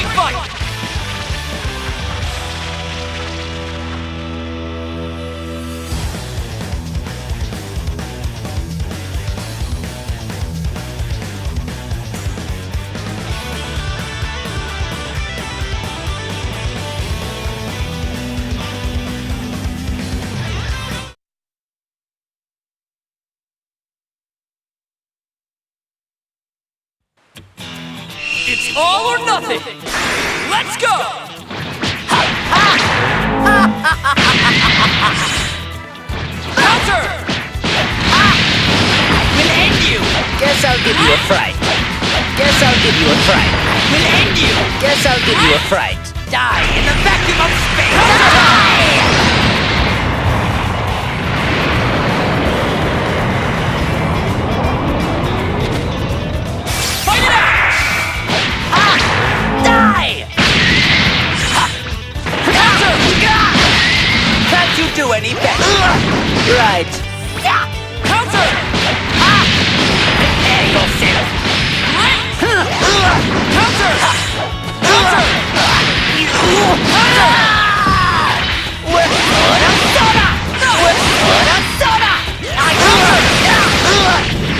Great fight! It's all or nothing! Let's go! Counter! Will end you! Guess I'll give you a fright. Guess I'll give you a fright. Will end you! Guess I'll give you a fright. Die in the vacuum of space! Die! Can't you do any better? Right. Counter! Prepare yourself. Counter! Counter! Counter!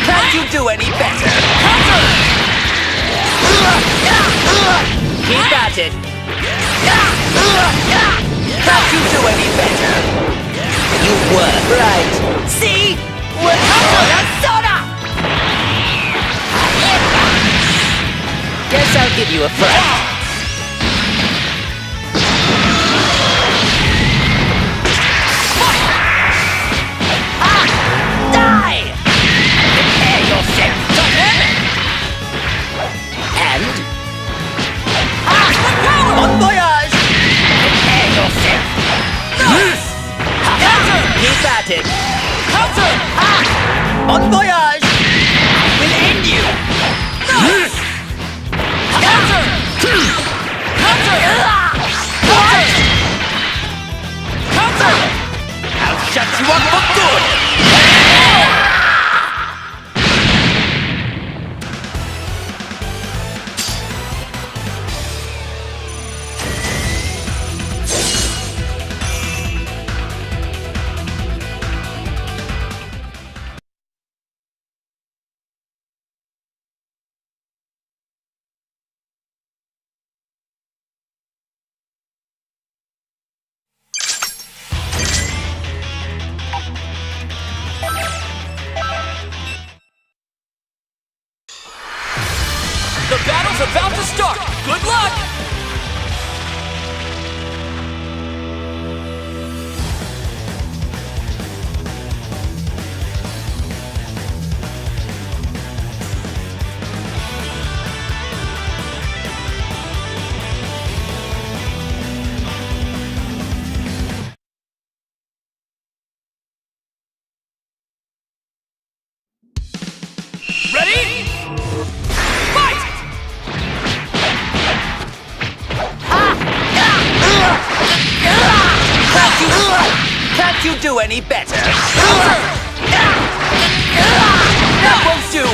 Can't you do any better? Counter! Keep at it. Can't you do any better? You were right. See? We're soda! Guess I'll give you a fright. Die! Prepare yourself. And? Bon voyage! Prepare yourself. Counter! Keep at it. Counter! Bon voyage! Will end you! Counter! Counter! Counter! Counter! I'll shut you up for good! The battle's about to start! Good luck! Ready? Fight! Can't you do any better? Counter! That won't do!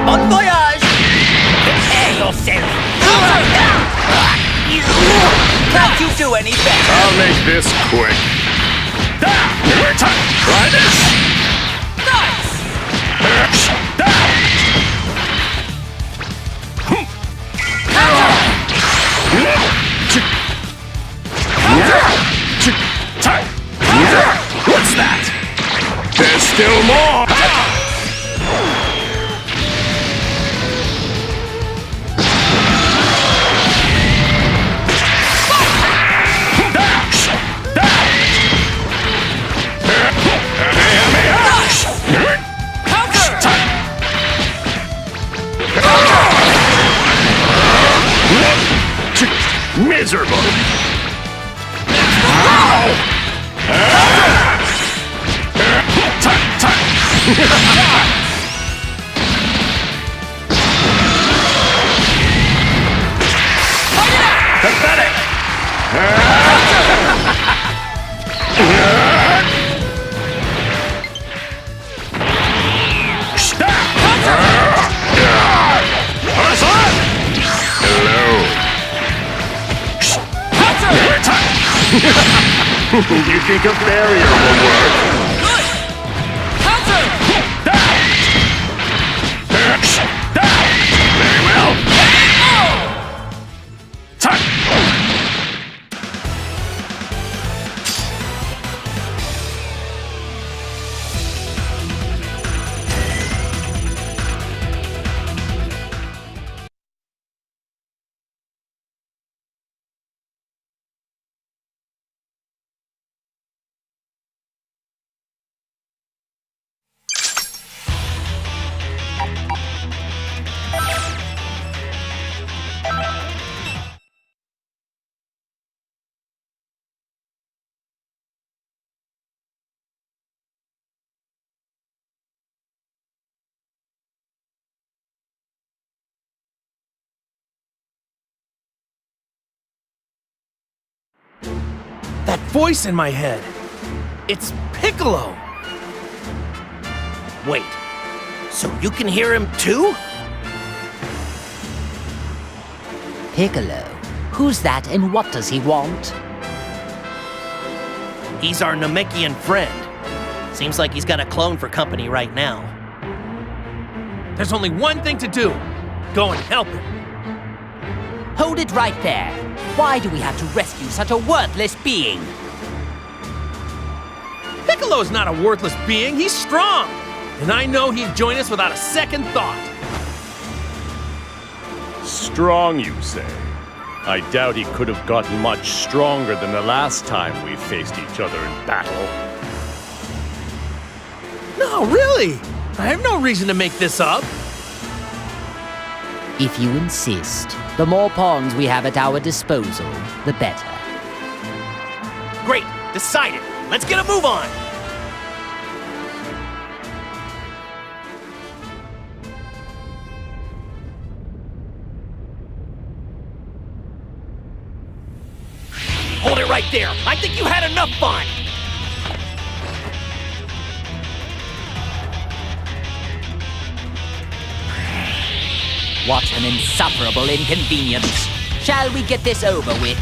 Bon voyage! Prepare yourself! Can't you do any better? I'll make this quick. Try this! Nice! What's that? There's still more! Miserable! Pathetic! Hello. You think a barrier will work? Good! Counter! Very well. That voice in my head. It's Piccolo. Wait, so you can hear him too? Piccolo? Who's that and what does he want? He's our Namekian friend. Seems like he's got a clone for company right now. There's only one thing to do. Go and help him. Hold it right there. Why do we have to rescue such a worthless being? Piccolo's not a worthless being. He's strong. And I know he'd join us without a second thought. Strong, you say? I doubt he could have gotten much stronger than the last time we faced each other in battle. No, really. I have no reason to make this up. If you insist, the more pawns we have at our disposal, the better. Great, decided. Let's get a move on. Hold it right there. I think you had enough fun. What an insufferable inconvenience. Shall we get this over with?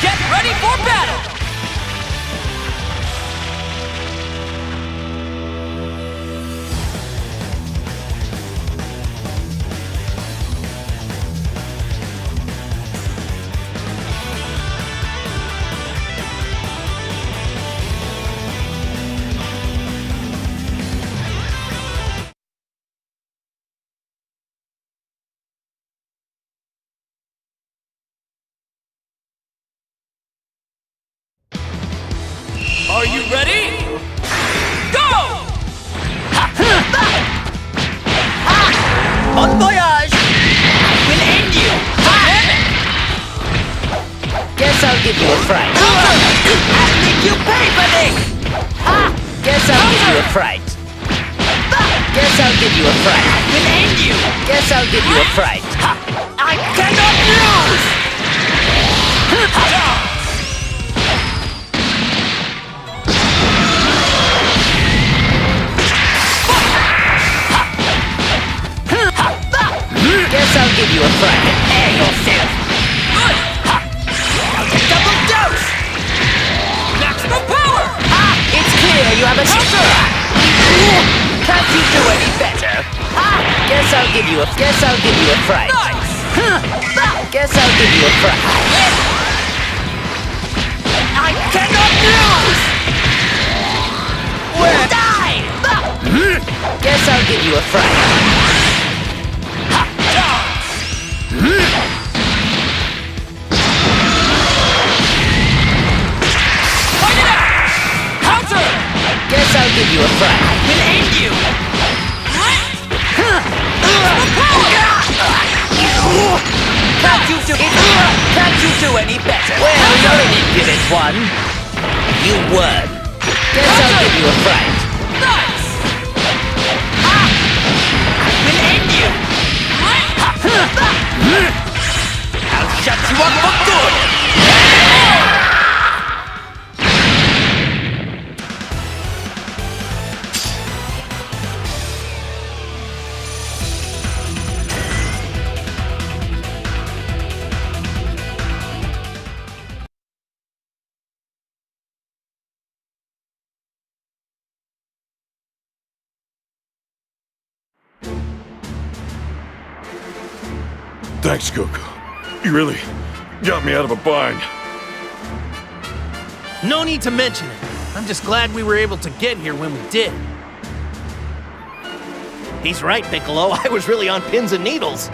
Get ready for battle! Are you ready? Go! Bon voyage! We'll end you! Guess I'll give you a fright. I'll make you pay for this! Guess I'll give you a fright. Guess I'll give you a fright. We'll end you! Guess I'll give you a fright. I cannot lose! Guess I'll give you a fright. Air yourself! Double dose! Maximum power! It's clear you have a Can't you do any better? Guess I'll give you a fright. Nice! Guess I'll give you a fright. I cannot lose! Where? Die! Guess I'll give you a fright. Fight it out! Counter! Guess I'll give you a fright. We'll end you! Can't you do any better? Well, you're an impudent one. You won. Guess I'll give you a fright. Nice! We'll end you! I'll shut you up for good! Thanks, Goku. You really got me out of a bind. No need to mention it. I'm just glad we were able to get here when we did. He's right, Piccolo. I was really on pins and needles.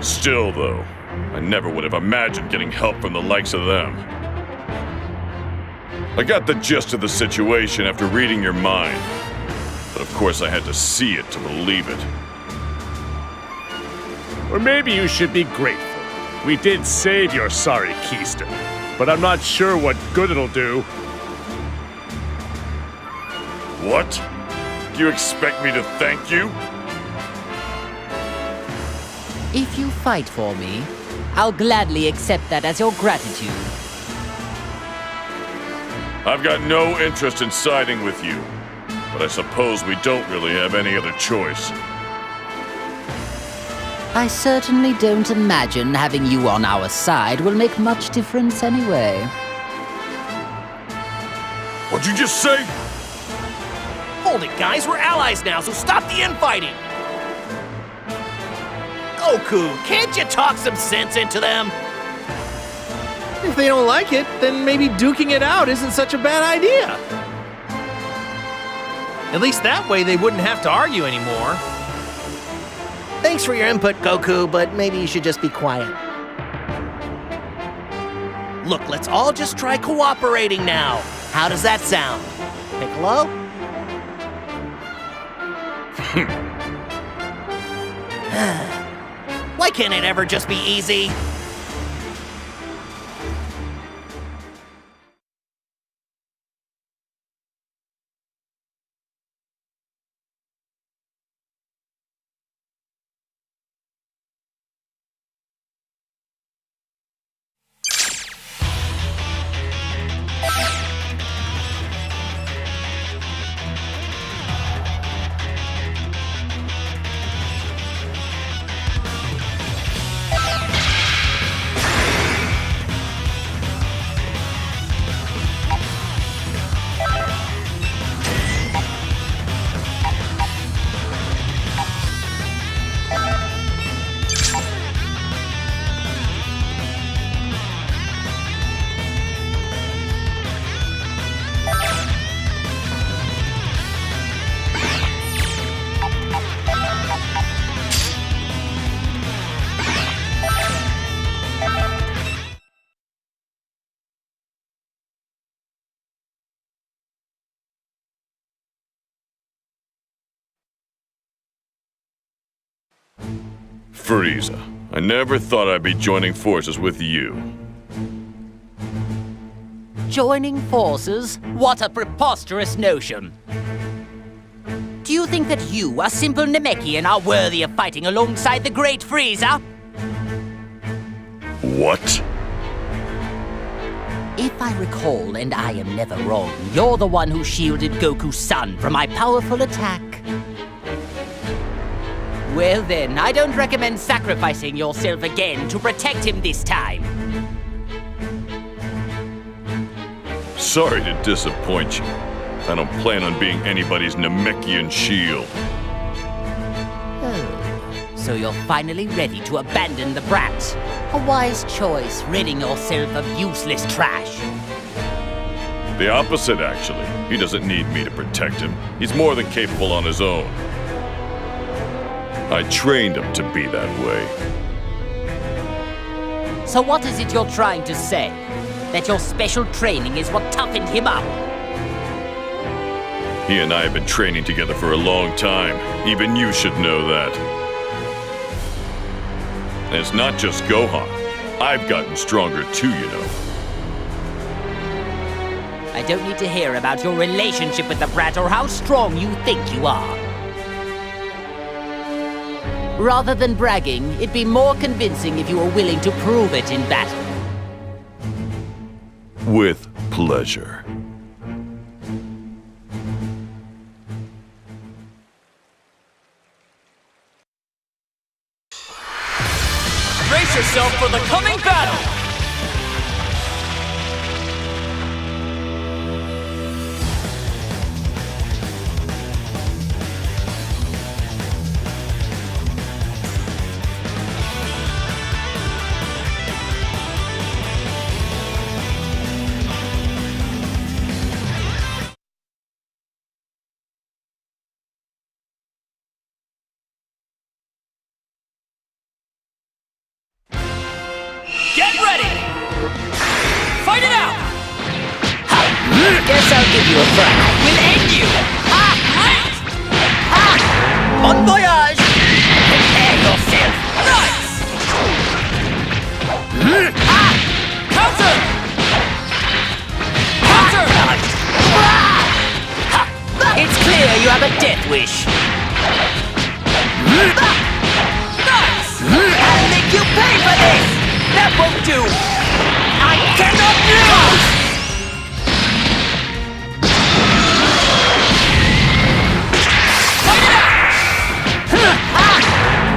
Still, though, I never would have imagined getting help from the likes of them. I got the gist of the situation after reading your mind. But of course I had to see it to believe it. Or maybe you should be grateful. We did save your sorry keister, but I'm not sure what good it'll do. What? Do you expect me to thank you? If you fight for me, I'll gladly accept that as your gratitude. I've got no interest in siding with you, but I suppose we don't really have any other choice. I certainly don't imagine having you on our side will make much difference anyway. What'd you just say? Hold it, guys. We're allies now, so stop the infighting. Goku, can't you talk some sense into them? If they don't like it, then maybe duking it out isn't such a bad idea. At least that way they wouldn't have to argue anymore. Thanks for your input, Goku, but maybe you should just be quiet. Look, let's all just try cooperating now. How does that sound? Piccolo? Why can't it ever just be easy? Frieza, I never thought I'd be joining forces with you. Joining forces? What a preposterous notion! Do you think that you, a simple Namekian, are worthy of fighting alongside the great Frieza? What? If I recall, and I am never wrong, you're the one who shielded Goku's son from my powerful attack. Well then, I don't recommend sacrificing yourself again to protect him this time. Sorry to disappoint you. I don't plan on being anybody's Namekian shield. Oh, so you're finally ready to abandon the brat. A wise choice, ridding yourself of useless trash. The opposite, actually. He doesn't need me to protect him. He's more than capable on his own. I trained him to be that way. So what is it you're trying to say? That your special training is what toughened him up? He and I have been training together for a long time. Even you should know that. And it's not just Gohan. I've gotten stronger too, you know. I don't need to hear about your relationship with the brat or how strong you think you are. Rather than bragging, it'd be more convincing if you were willing to prove it in battle. With pleasure. Brace yourself for the coming battle! Guess I'll give you a fright. We'll end you! Ah! Great! Ah! Bon voyage! Prepare yourself! Nice! Ah! Counter! Counter! It's clear you have a death wish. Nice! I'll make you pay for this! That won't do! I cannot lose!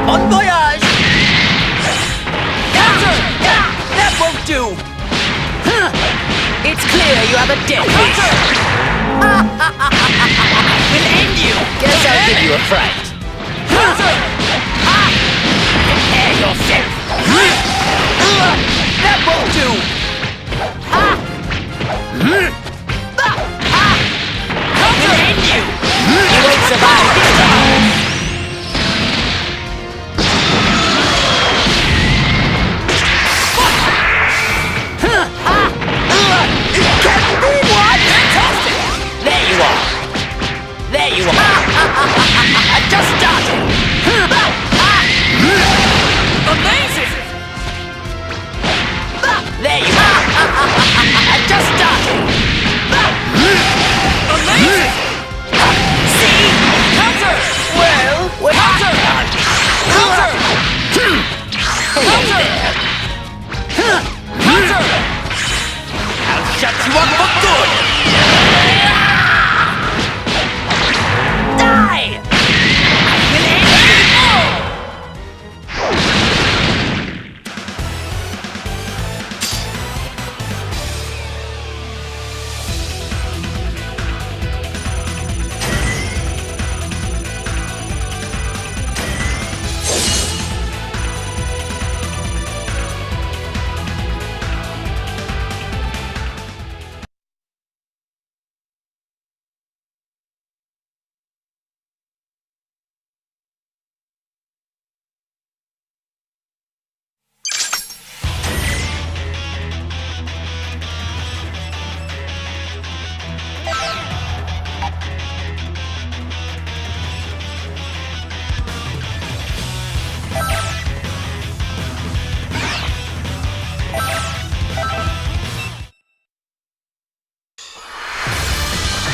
Bon voyage! Counter! That won't do! It's clear you have a death wish. We'll end you! Guess I'll give you a fright. Counter! Ah! Prepare yourself! That won't do! Counter! We'll end you! You won't survive this time! It can't be what? Fantastic! There you are! There you are! Just starting! Amazing! There you are! Just starting! Amazing! See? Counter! Well, Counter! Counter! Hey Counter! there! Counter! I'll shut you up for good! Die! We'll end you!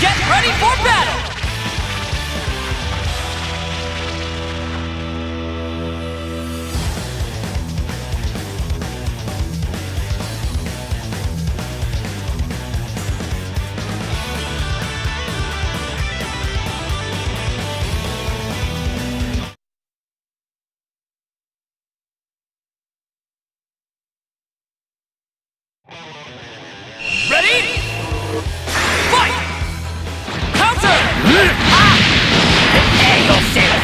Get ready for battle! Ready? Fight! Counter! Prepare yourself!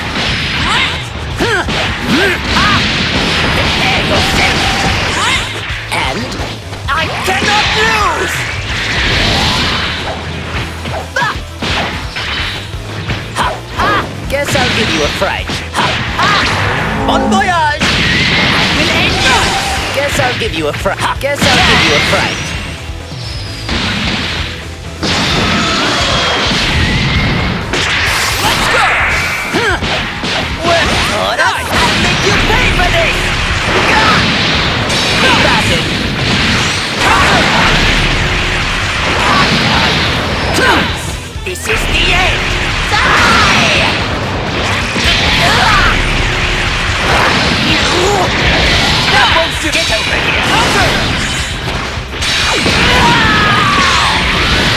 Prepare yourself! And I cannot lose! Guess I'll give you a fright. Bon voyage! We'll end you! Guess I'll give you a fright. Guess I'll give you a fright. Let's go! Well, I'll make you pay for this! Be battered! This is the end! Die! That won't do! Get over here! Counter!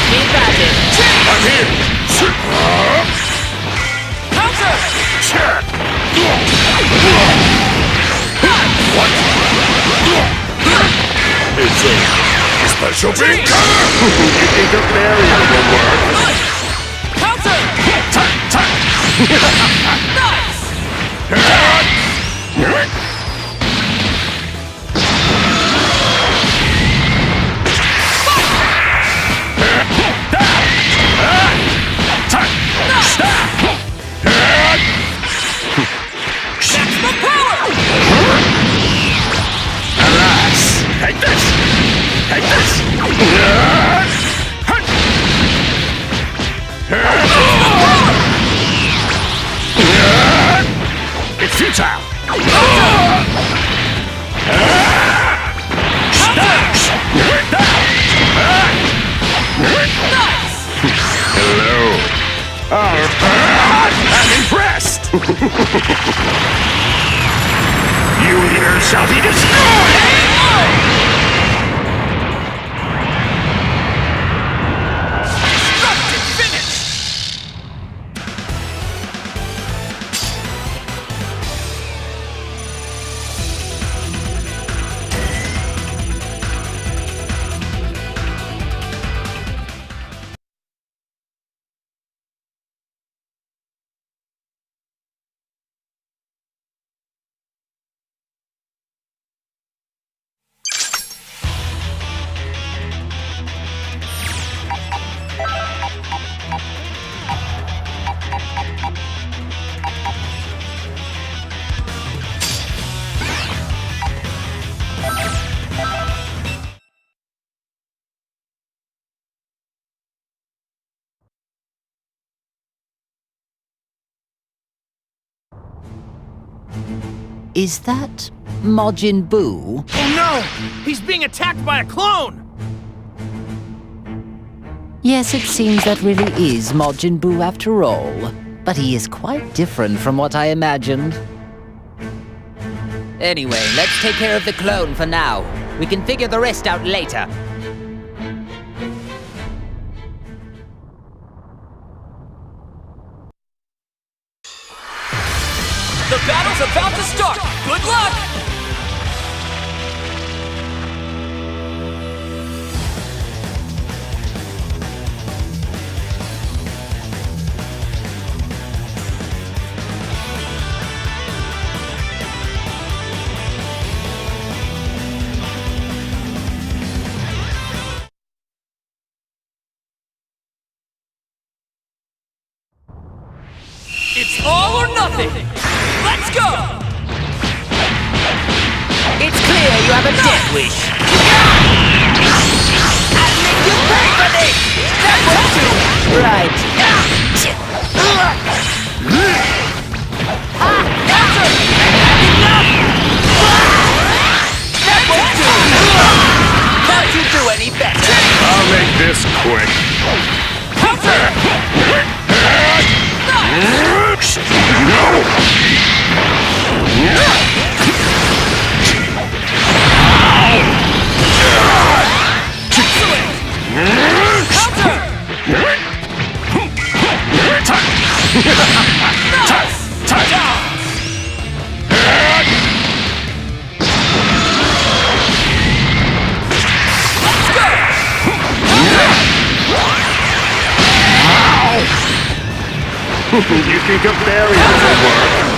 Be battered! I'm here! Counter! What? It's a special beam counter! You think a barrier will work? Counter! Nice! Maximum power! Alas! Take this! Take this! You here shall be destroyed! Destructive finish! Is that Majin Buu? Oh no! He's being attacked by a clone! Yes, it seems that really is Majin Buu after all. But he is quite different from what I imagined. Anyway, let's take care of the clone for now. We can figure the rest out later. The battle's about to start! Good luck! It's all or nothing! Let's go! It's clear you have a death wish. I'll make you pay for this! That won't do! Right. That won't do! Can't you do any better? I'll make this quick. You think a barrier will work?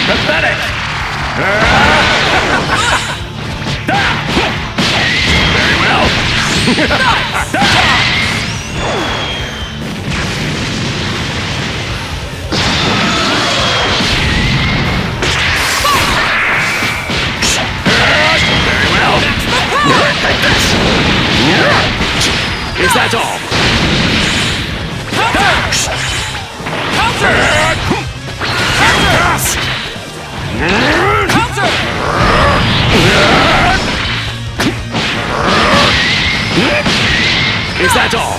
Pathetic! Very well. Is that all? Is that all?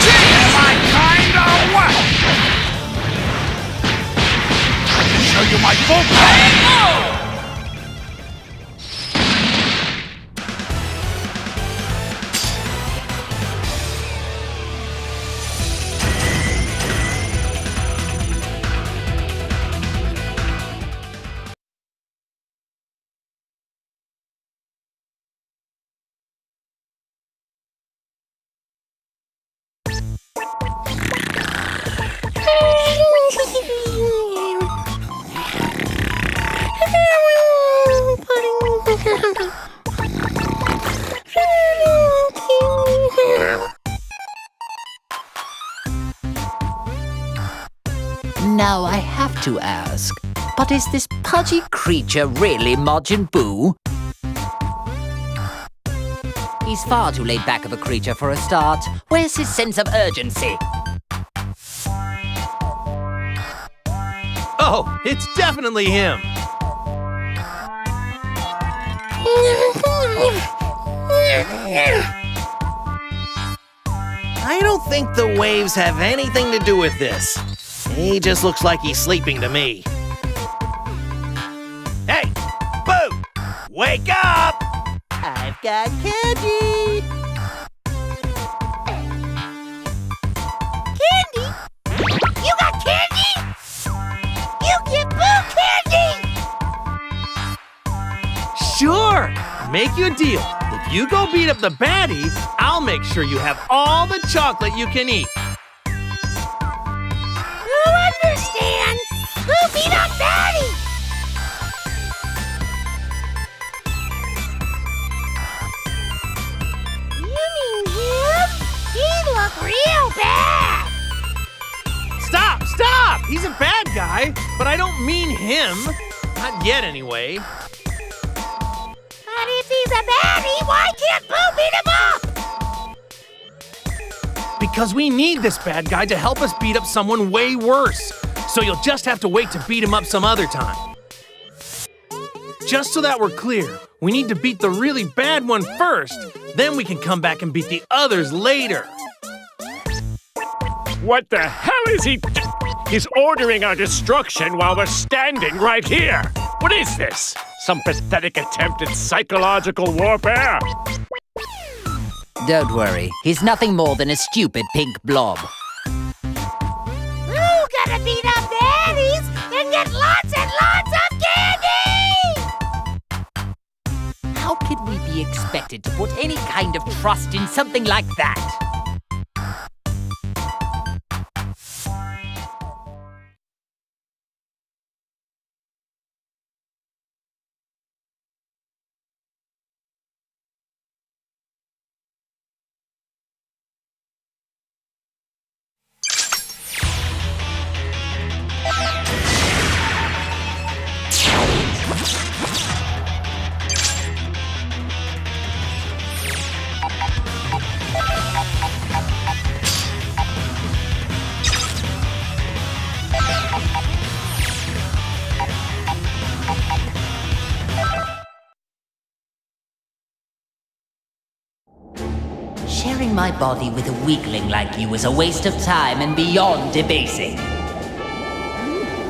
Am I kind or what? I'll show you my full power! Now I have to ask, but is this pudgy creature really Majin Buu? He's far too laid back of a creature for a start. Where's his sense of urgency? Oh, it's definitely him! I don't think the waves have anything to do with this. He just looks like he's sleeping to me. Hey! Boo! Wake up! I've got candy! Candy? You got candy? You get Boo candy! Sure! Make you a deal. If you go beat up the baddie, I'll make sure you have all the chocolate you can eat. You understand? Boo beat up Daddy! You mean him? He looked real bad! Stop! Stop! He's a bad guy, but I don't mean him. Not yet, anyway. But if he's a baddie, why can't Boo beat him up? Because we need this bad guy to help us beat up someone way worse. So you'll just have to wait to beat him up some other time. Just so that we're clear, we need to beat the really bad one first. Then we can come back and beat the others later. What the hell is he? He's ordering our destruction while we're standing right here. What is this? Some pathetic attempt at psychological warfare? Don't worry, he's nothing more than a stupid pink blob. Boo gotta beat up baddies and get lots and lots of candy! How could we be expected to put any kind of trust in something like that? Sharing my body with a weakling like you is a waste of time and beyond debasing.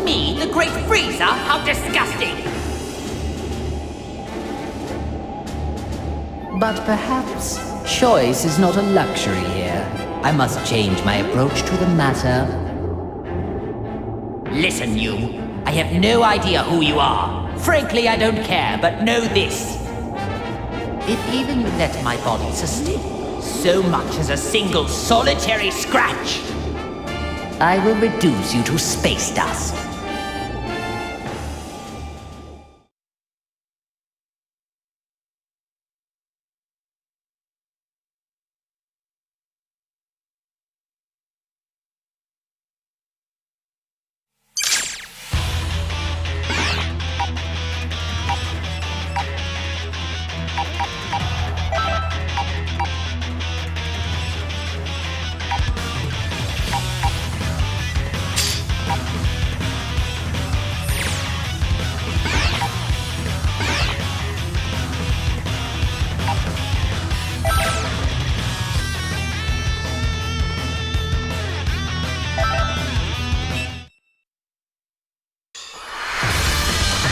Me, the Great Freezer? How disgusting! But perhaps choice is not a luxury here. I must change my approach to the matter. Listen, you. I have no idea who you are. Frankly, I don't care, but know this. If even you let my body sustain so much as a single solitary scratch, I will reduce you to space dust.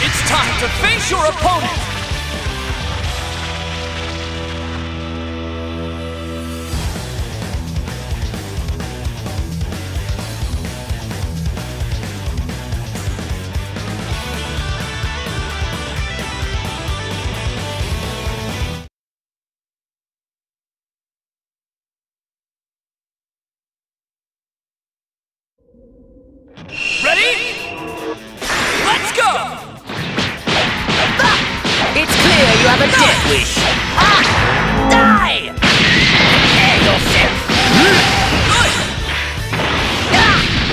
It's time to face your opponent! Ready? Let's go! It's clear you have a death wish. Die! Prepare yourself.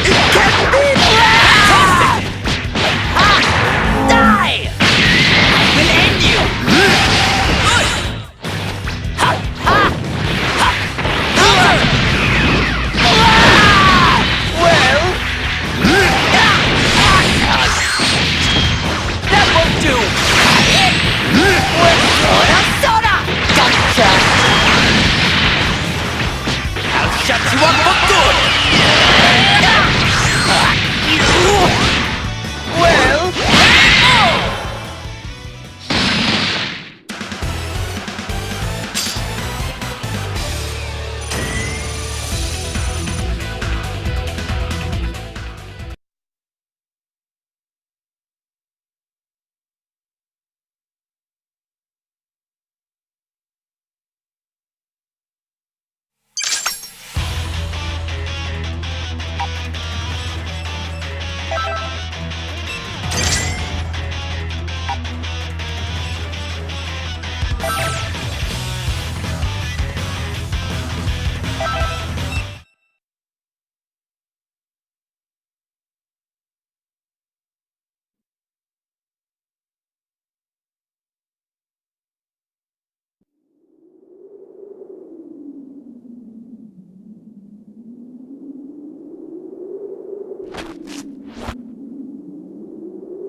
It can't be fantastic! Die! I will end you. That won't do.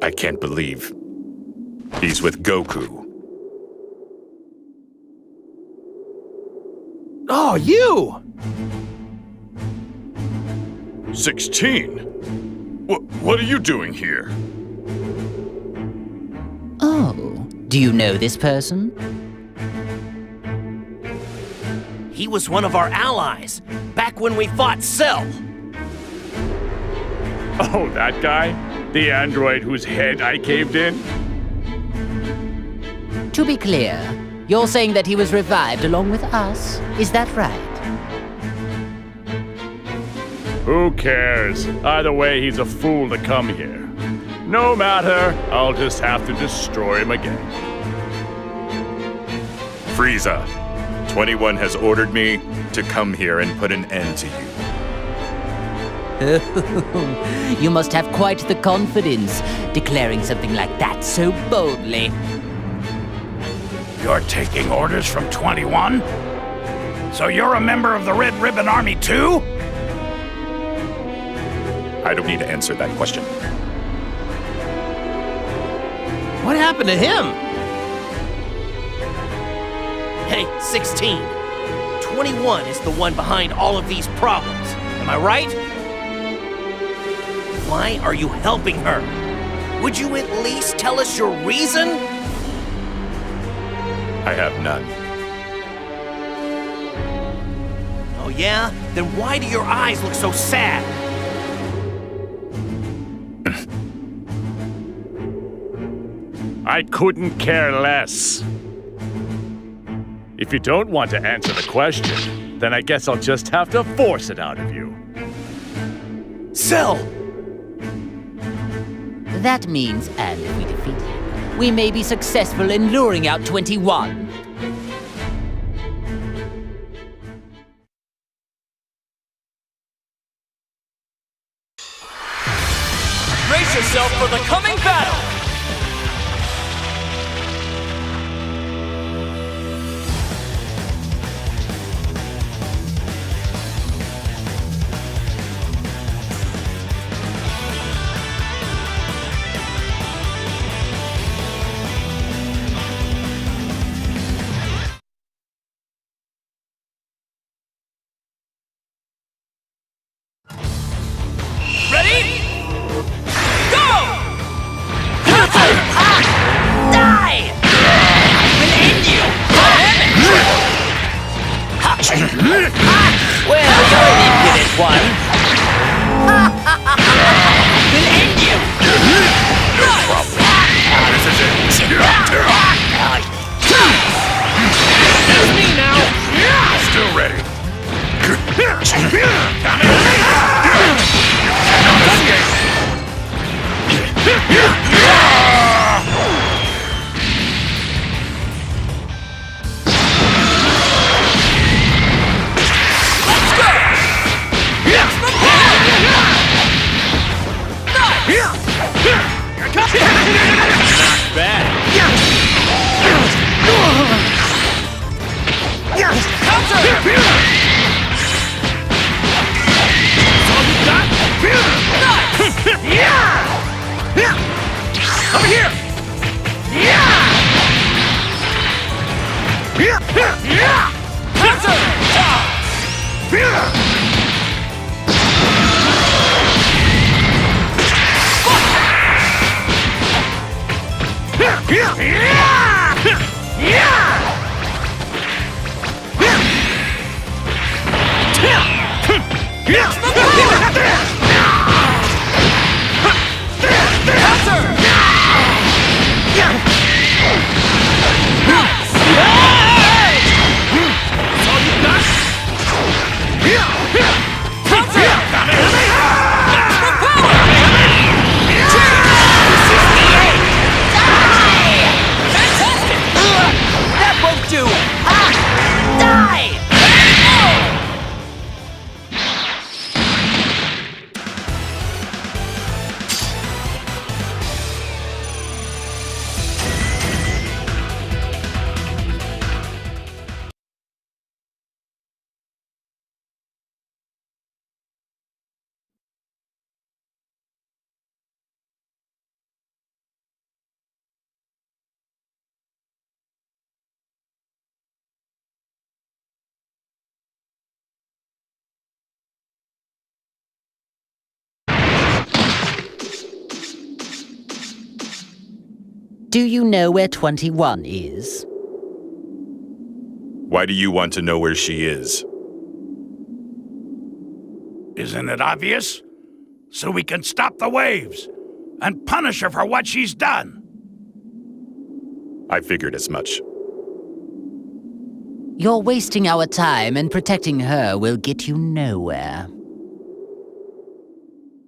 I can't believe he's with Goku. Oh, you! 16? What are you doing here? Oh, do you know this person? He was one of our allies, back when we fought Cell. Oh, that guy? The android whose head I caved in? To be clear, you're saying that he was revived along with us? Is that right? Who cares? Either way, he's a fool to come here. No matter, I'll just have to destroy him again. Frieza, 21 has ordered me to come here and put an end to you. You must have quite the confidence, declaring something like that so boldly. You're taking orders from 21? So you're a member of the Red Ribbon Army too? I don't need to answer that question. What happened to him? Hey, 16. 21 is the one behind all of these problems. Am I right? Why are you helping her? Would you at least tell us your reason? I have none. Oh yeah? Then why do your eyes look so sad? I couldn't care less. If you don't want to answer the question, then I guess I'll just have to force it out of you. Cell! That means, and if we defeat him, we may be successful in luring out 21. Brace yourself for the coming battle! Ready? Go! Do you know where 21 is? Why do you want to know where she is? Isn't it obvious? So we can stop the waves and punish her for what she's done. I figured as much. You're wasting our time, and protecting her will get you nowhere.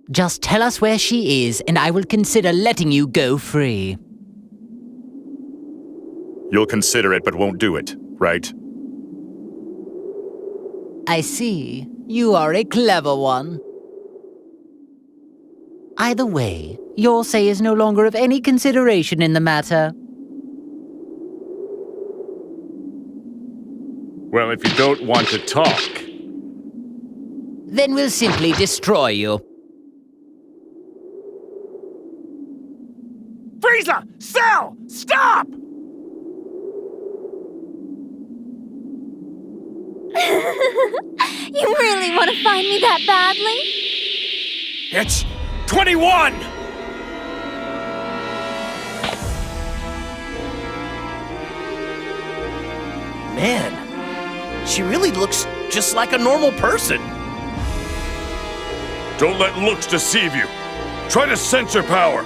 Just tell us where she is, and I will consider letting you go free. You'll consider it, but won't do it, right? I see. You are a clever one. Either way, your say is no longer of any consideration in the matter. Well, if you don't want to talk, Then we'll simply destroy you. Frieza! Cell! Stop! You really want to find me that badly? It's 21! Man, she really looks just like a normal person. don't let looks deceive you. Try to sense her power.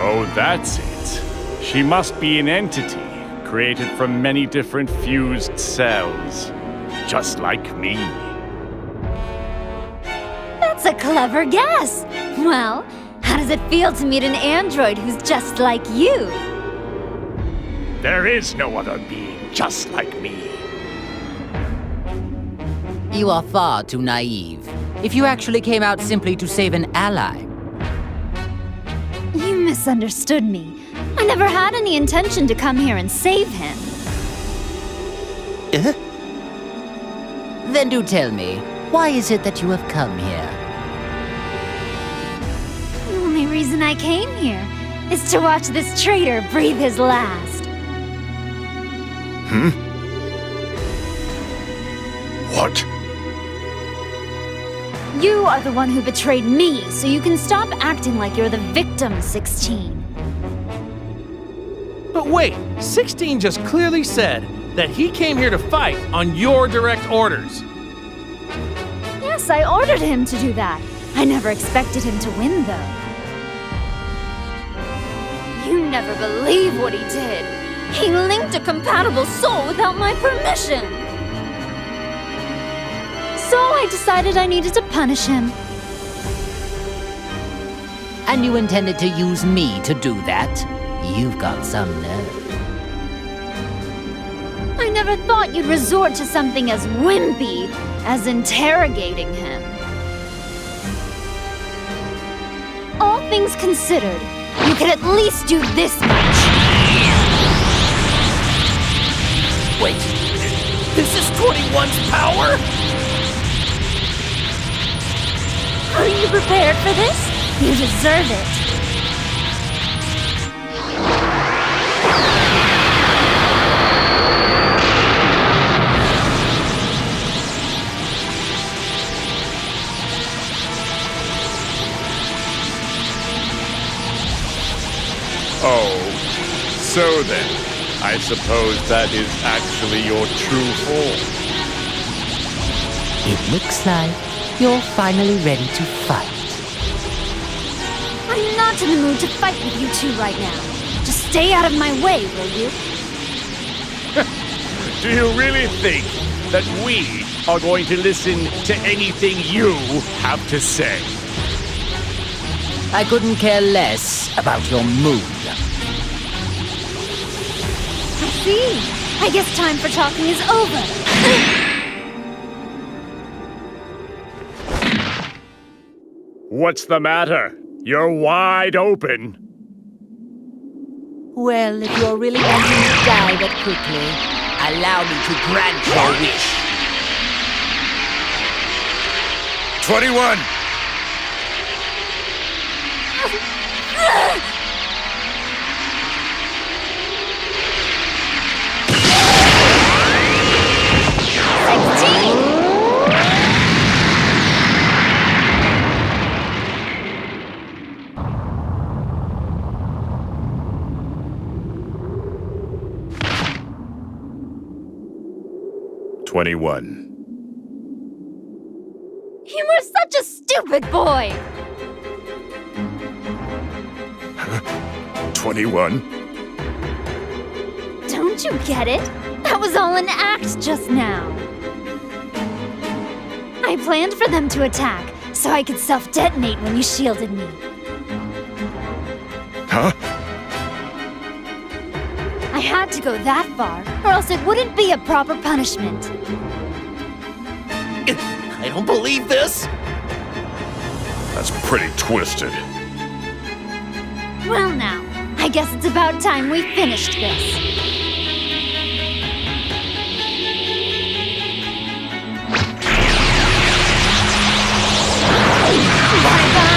Oh, that's it. She must be an entity, created from many different fused cells. Just like me. That's a clever guess. Well, how does it feel to meet an android who's just like you? There is no other being just like me. You are far too naive. If you actually came out simply to save an ally, You misunderstood me. I never had any intention to come here and save him. then do tell me, why is it that you have come here? The only reason I came here is to watch this traitor breathe his last. What? You are the one who betrayed me, so you can stop acting like you're the victim, 16. But wait, 16 just clearly said that he came here to fight on your direct orders. Yes, I ordered him to do that. I never expected him to win, though. You never believe what he did. He linked a compatible soul without my permission. So I decided I needed to punish him. And you intended to use me to do that? You've got some nerve. I never thought you'd resort to something as wimpy as interrogating him. All things considered, you could at least do this much. Wait, this is 21's power? Are you prepared for this? You deserve it. Oh, so then, I suppose that is actually your true form. It looks like you're finally ready to fight. I'm not in the mood to fight with you two right now. Just stay out of my way, will you? Do you really think that we are going to listen to anything you have to say? I couldn't care less about your mood. I see. I guess time for talking is over. What's the matter? You're wide open. Well, if you're really wanting to die that quickly, allow me to grant your wish. 21! 21. You were such a stupid boy! 21? Don't you get it? That was all an act just now. I planned for them to attack, so I could self-detonate when you shielded me. Huh? I had to go that far, or else it wouldn't be a proper punishment. I don't believe this! That's pretty twisted. Well now, I guess it's about time we finished this. Bye-bye!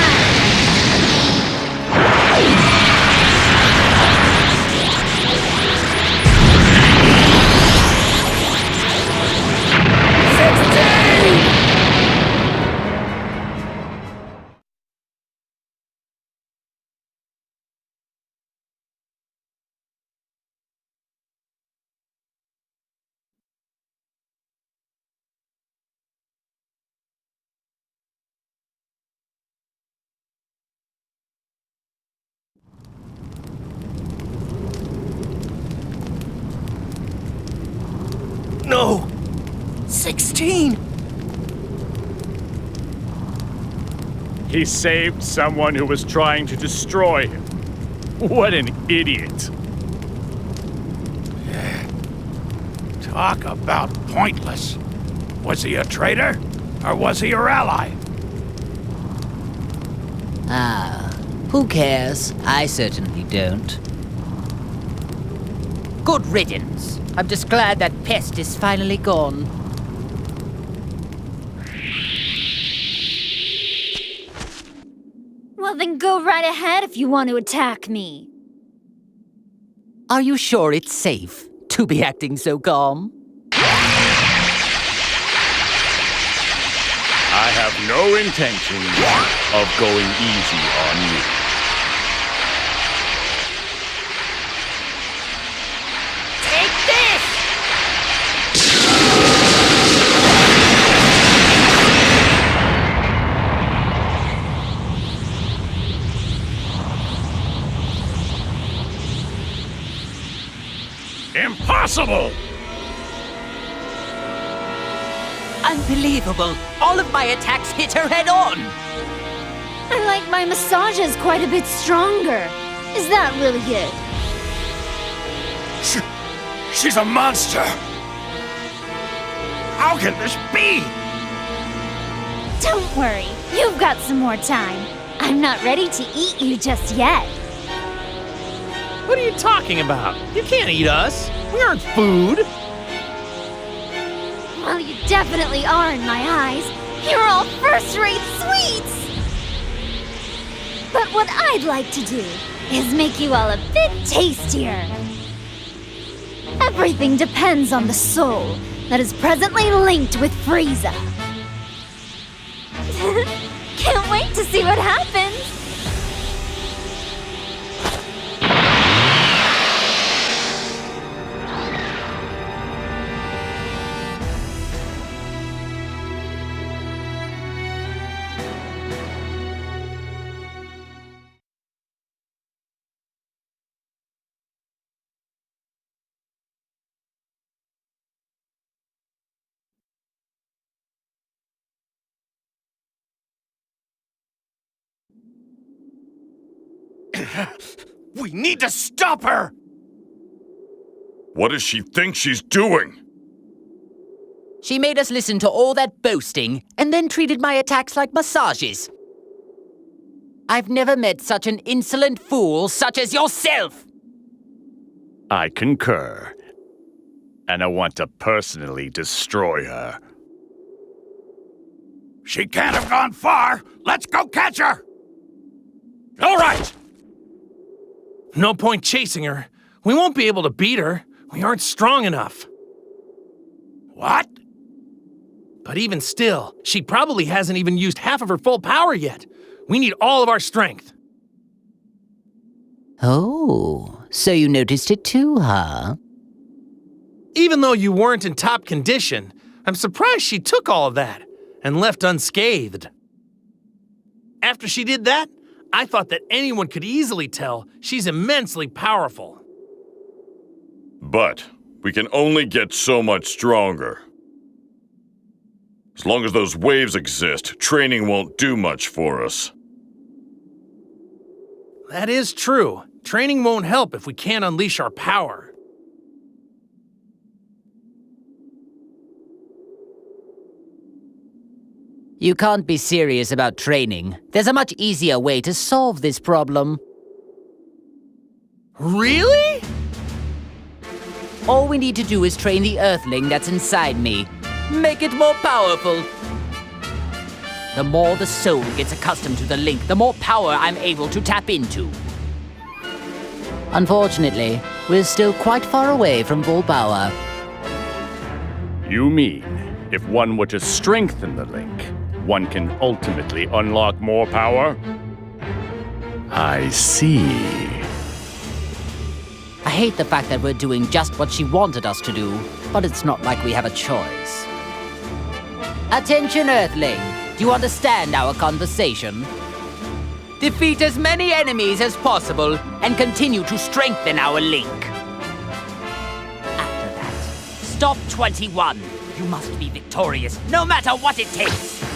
No! 16! He saved someone who was trying to destroy him. What an idiot. Talk about pointless. Was he a traitor? Or was he your ally? Who cares? I certainly don't. Good riddance. I'm just glad that pest is finally gone. Well then go right ahead if you want to attack me. Are you sure it's safe to be acting so calm? I have no intention of going easy on you. Take this! Impossible! Unbelievable! All of my attacks hit her head on! I like my massages quite a bit stronger. Is that really it? She's a monster! How can this be? Don't worry, you've got some more time. I'm not ready to eat you just yet. What are you talking about? You can't eat us. We aren't food. Well, you definitely are in my eyes. You're all first-rate sweets! But what I'd like to do is make you all a bit tastier. Everything depends on the soul that is presently linked with Frieza. Can't wait to see what happens! We need to stop her! What does she think she's doing? She made us listen to all that boasting and then treated my attacks like massages. I've never met such an insolent fool such as yourself! I concur. And I want to personally destroy her. She can't have gone far! Let's go catch her! All right! No point chasing her. We won't be able to beat her. We aren't strong enough. What? But even still, she probably hasn't even used half of her full power yet. We need all of our strength. Oh, so you noticed it too, huh? Even though you weren't in top condition, I'm surprised she took all of that and left unscathed. After she did that, I thought that anyone could easily tell she's immensely powerful. But we can only get so much stronger. As long as those waves exist, training won't do much for us. That is true. Training won't help if we can't unleash our power. You can't be serious about training. There's a much easier way to solve this problem. Really? All we need to do is train the Earthling that's inside me. Make it more powerful. The more the soul gets accustomed to the link, the more power I'm able to tap into. Unfortunately, we're still quite far away from full power. You mean, if one were to strengthen the link, one can ultimately unlock more power? I see. I hate the fact that we're doing just what she wanted us to do, but it's not like we have a choice. Attention, Earthling! Do you understand our conversation? Defeat as many enemies as possible and continue to strengthen our link. After that, stop 21. You must be victorious, no matter what it takes.